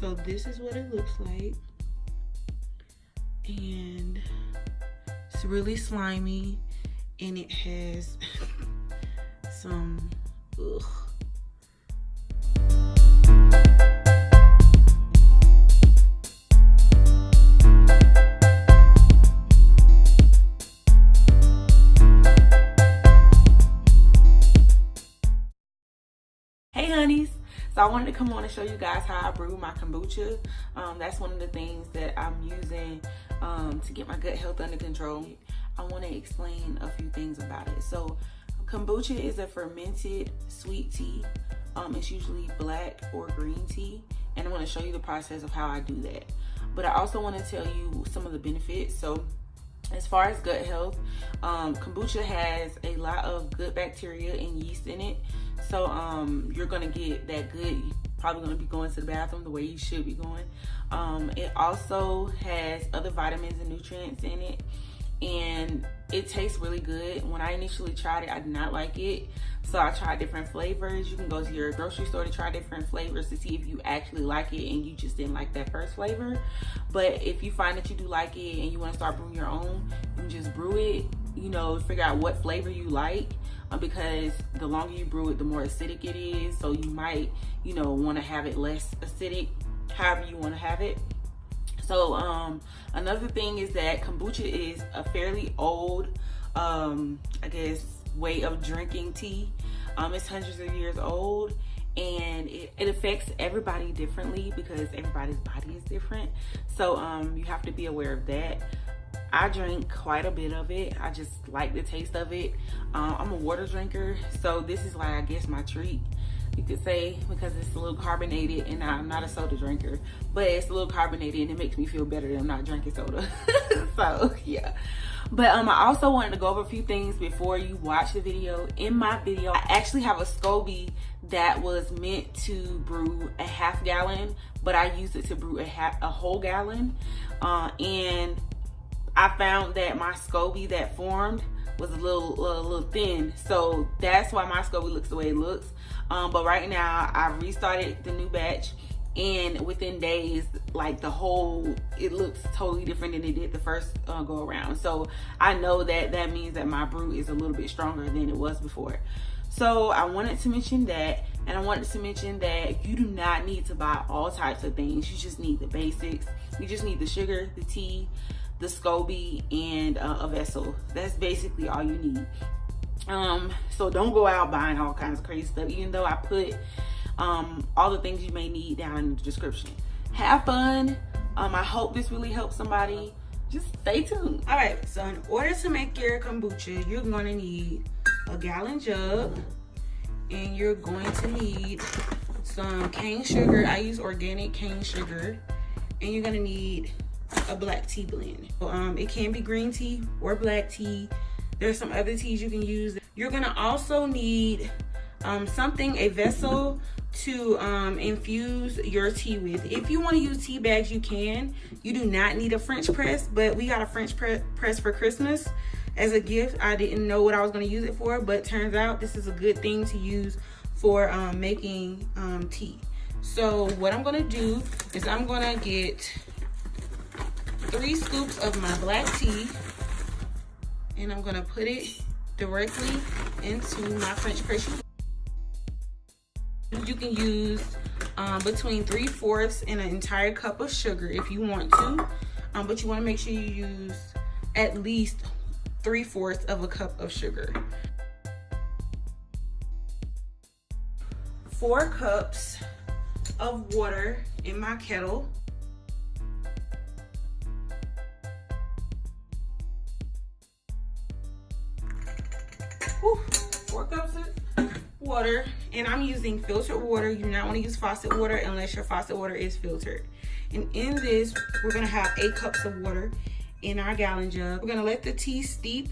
So this is what it looks like. And it's really slimy, and it has some, ugh. Hey honeys, so I wanted to come on and show you guys how I brew my kombucha. That's one of the things that I'm using to get my gut health under control. I want to explain a few things about it. So kombucha is a fermented sweet tea. It's usually black or green tea, and I want to show you the process of how I do that. But I also want to tell you some of the benefits. So as far as gut health, kombucha has a lot of good bacteria and yeast in it. So you're gonna get that good, you're probably gonna be going to the bathroom the way you should be going. It also has other vitamins and nutrients in it, and it tastes really good. When I initially tried it, I did not like it. So I tried different flavors. You can go to your grocery store to try different flavors to see if you actually like it and you just didn't like that first flavor. But if you find that you do like it and you wanna start brewing your own, you can just brew it, you know, figure out what flavor you like. Because the longer you brew it, the more acidic it is. So you might, you know, want to have it less acidic, however you want to have it. So another thing is that kombucha is a fairly old, I guess, way of drinking tea. It's hundreds of years old, and it affects everybody differently because everybody's body is different. So you have to be aware of that. I drink quite a bit of it. I just like the taste of it. I'm a water drinker, so this is like, I guess, my treat, you could say, because it's a little carbonated, and I'm not a soda drinker, but it's a little carbonated and it makes me feel better than not drinking soda. So yeah. But I also wanted to go over a few things before you watch the video. In my video, I actually have a SCOBY that was meant to brew a half gallon, but I used it to brew a whole gallon. And I found that my SCOBY that formed was a little thin, so that's why my SCOBY looks the way it looks. But right now I restarted the new batch, and within days, like it looks totally different than it did the first go around. So I know that means that my brew is a little bit stronger than it was before. So I wanted to mention that, and I wanted to mention that you do not need to buy all types of things. You just need the basics. You just need the sugar, the tea, the SCOBY, and a vessel. That's basically all you need. So don't go out buying all kinds of crazy stuff, even though I put all the things you may need down in the description. Have fun. I hope this really helps somebody. Just stay tuned. All right, so in order to make your kombucha, you're going to need a gallon jug, and you're going to need some cane sugar. I use organic cane sugar, and you're going to need a black tea blend. It can be green tea or black tea. There's some other teas you can use. You're gonna also need a vessel to infuse your tea with. If you want to use tea bags, you can. You do not need a French press, but we got a French press for Christmas as a gift. I didn't know what I was going to use it for, but turns out this is a good thing to use for making tea. So what I'm going to do is I'm going to get 3 scoops of my black tea, and I'm going to put it directly into my French press. You can use between 3/4 and an entire cup of sugar if you want to, but you want to make sure you use at least 3/4 of a cup of sugar. 4 cups of water in my kettle. Whew, 4 cups of water, and I'm using filtered water. You do not want to use faucet water unless your faucet water is filtered. And in this, we're gonna have 8 cups of water in our gallon jug. We're gonna let the tea steep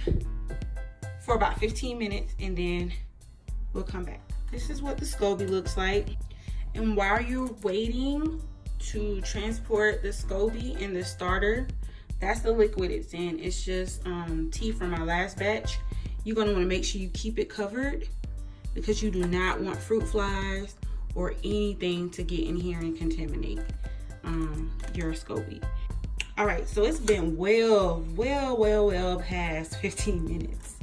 for about 15 minutes, and then we'll come back. This is what the SCOBY looks like. And while you're waiting to transport the SCOBY in the starter, that's the liquid it's in. It's just tea from our last batch. You're gonna wanna make sure you keep it covered because you do not want fruit flies or anything to get in here and contaminate. your SCOBY. All right, so it's been well past 15 minutes.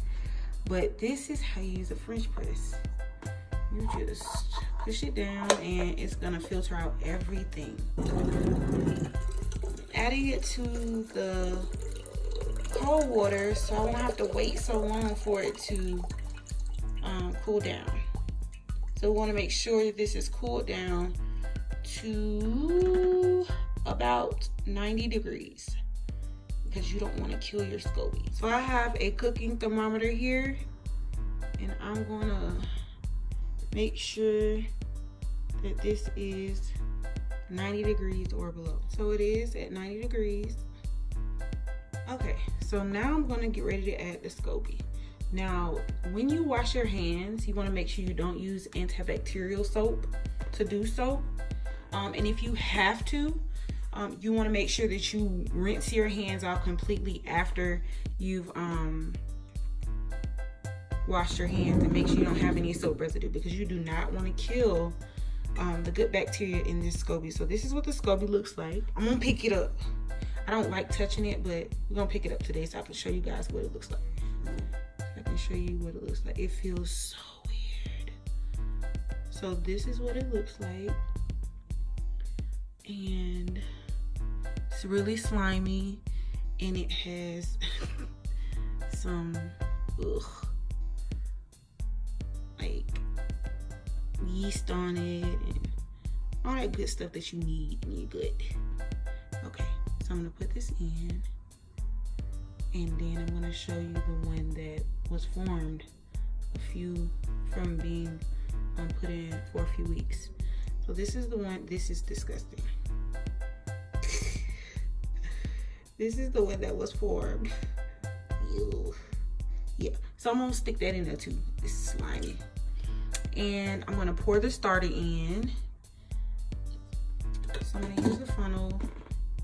But this is how you use a French press. You just push it down and it's gonna filter out everything. Adding it to the cold water so I won't have to wait so long for it to cool down. So we wanna make sure that this is cooled down to about 90 degrees because you don't want to kill your SCOBY. So I have a cooking thermometer here and I'm gonna make sure that this is 90 degrees or below. So it is at 90 degrees. Okay, so now I'm gonna get ready to add the SCOBY. Now, when you wash your hands, you wanna make sure you don't use antibacterial soap to do so. And if you have to, you want to make sure that you rinse your hands off completely after you've washed your hands, and make sure you don't have any soap residue because you do not want to kill the good bacteria in this SCOBY. So this is what the SCOBY looks like. I'm gonna pick it up. I don't like touching it, but we're gonna pick it up today so I can show you guys what it looks like. I can show you what it looks like. It feels so weird. So this is what it looks like. And it's really slimy and it has some like yeast on it and all that good stuff that you need and you're good. Okay, so I'm gonna put this in and then I'm gonna show you the one that was formed from being put in for a few weeks. So this is the one. This is disgusting. This is the one that was formed. Ew. Yeah, so I'm gonna stick that in there too. It's slimy. And I'm gonna pour the starter in. So I'm gonna use the funnel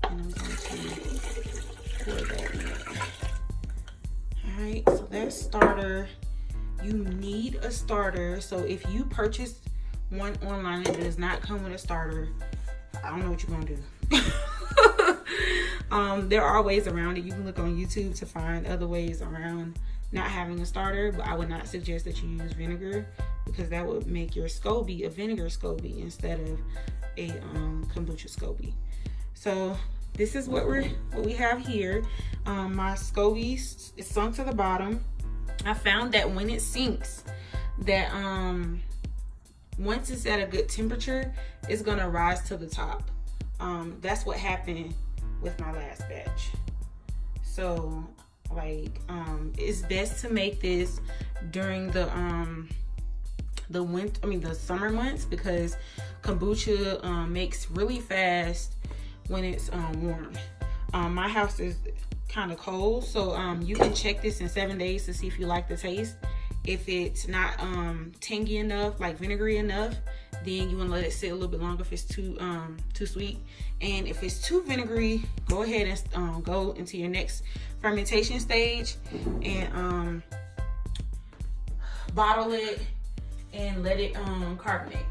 and I'm going to pour that in. All right, so that starter, you need a starter. So if you purchase one online that does not come with a starter, I don't know what you're gonna do. There are ways around it. You can look on YouTube to find other ways around not having a starter, but I would not suggest that you use vinegar because that would make your SCOBY a vinegar SCOBY instead of a kombucha SCOBY. So this is what we have here. My SCOBY is sunk to the bottom. I found that when it sinks, that once it's at a good temperature, it's gonna rise to the top. That's what happened with my last batch. So like it's best to make this during the summer months because kombucha makes really fast when it's warm. My house is kind of cold, so you can check this in 7 days to see if you like the taste. If it's not tangy enough, like vinegary enough, then you want to let it sit a little bit longer if it's too sweet. And if it's too vinegary, go ahead and go into your next fermentation stage and bottle it and let it carbonate.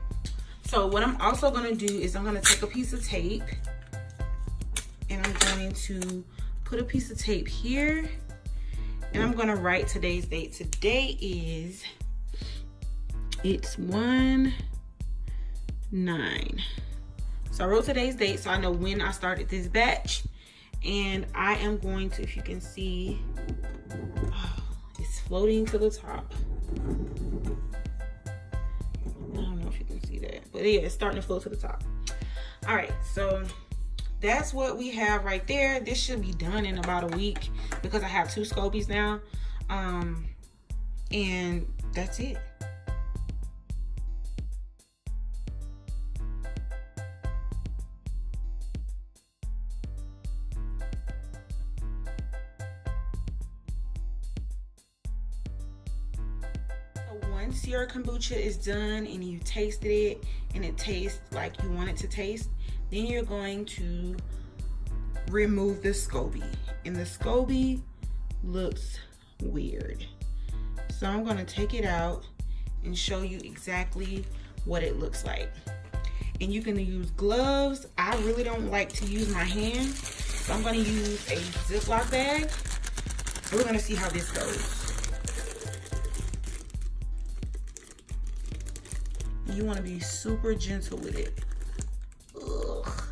So what I'm also going to do is I'm going to take a piece of tape and I'm going to put a piece of tape here. And I'm gonna write today's date. Today is, it's 1/9. So I wrote today's date so I know when I started this batch. And I am going to, if you can see, it's floating to the top. I don't know if you can see that, but yeah, it's starting to float to the top. All right, so that's what we have right there. This should be done in about a week because I have 2 SCOBYs now. And that's it. Once your kombucha is done and you tasted it and it tastes like you want it to taste, then you're going to remove the SCOBY. And the SCOBY looks weird. So I'm gonna take it out and show you exactly what it looks like. and you can use gloves. I really don't like to use my hands, so I'm gonna use a Ziploc bag. And we're gonna see how this goes. You wanna be super gentle with it. Ugh.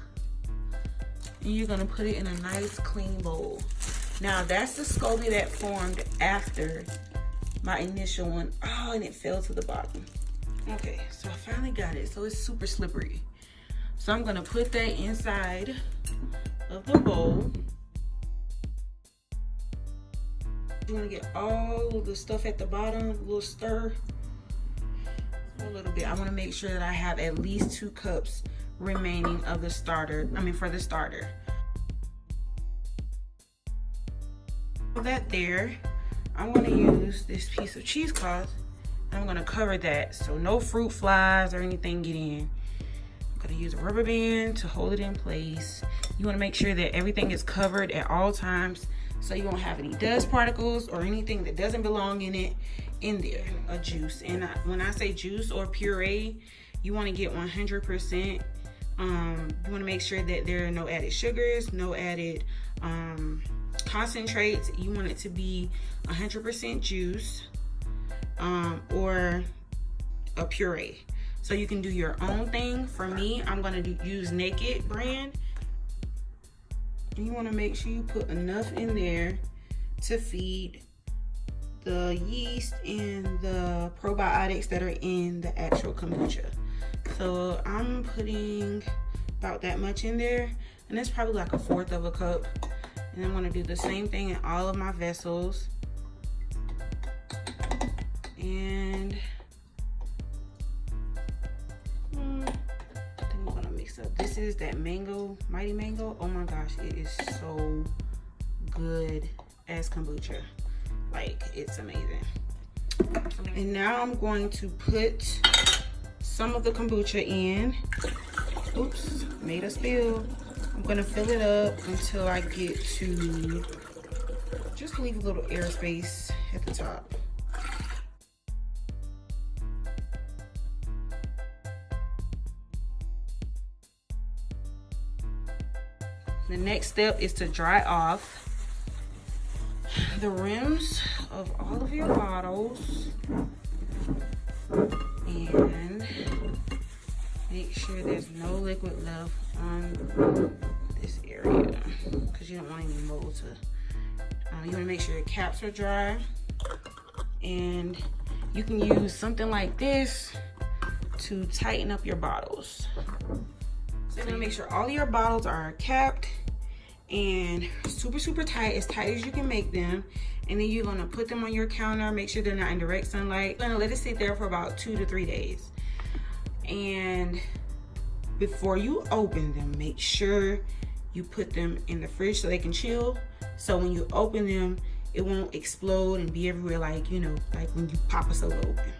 And you're gonna put it in a nice clean bowl. Now that's the SCOBY that formed after my initial one. Oh, and it fell to the bottom. Okay, so I finally got it. So it's super slippery. So I'm gonna put that inside of the bowl. You wanna get all of the stuff at the bottom, a little stir. A little bit. I wanna make sure that I have at least 2 cups remaining of the starter, for the starter. For that there, I'm gonna use this piece of cheesecloth and I'm gonna cover that so no fruit flies or anything get in. I'm gonna use a rubber band to hold it in place. You wanna make sure that everything is covered at all times so you won't have any dust particles or anything that doesn't belong in it in there. A juice, and when I say juice or puree, you wanna get 100%. You wanna make sure that there are no added sugars, no added concentrates. You want it to be 100% juice or a puree. So you can do your own thing. For me, I'm gonna use Naked brand. And you wanna make sure you put enough in there to feed the yeast and the probiotics that are in the actual kombucha. So I'm putting about that much in there, and that's probably like 1/4 of a cup. And I'm gonna do the same thing in all of my vessels. And I think I'm gonna mix up. This is that mango, Mighty Mango. Oh my gosh, it is so good as kombucha. Like, it's amazing. And now I'm going to put some of the kombucha in. Oops, made a spill. I'm gonna fill it up until I get to, just leave a little airspace at the top. The next step is to dry off the rims of all of your bottles and make sure there's no liquid left on this area because you don't want any mold to, you want to make sure your caps are dry, and you can use something like this to tighten up your bottles. So you're gonna make sure all of your bottles are capped and super tight, as tight as you can make them. And then you're gonna put them on your counter, make sure they're not in direct sunlight. You're gonna let it sit there for about 2 to 3 days. And before you open them, make sure you put them in the fridge so they can chill. So when you open them, it won't explode and be everywhere like, you know, like when you pop a soda open.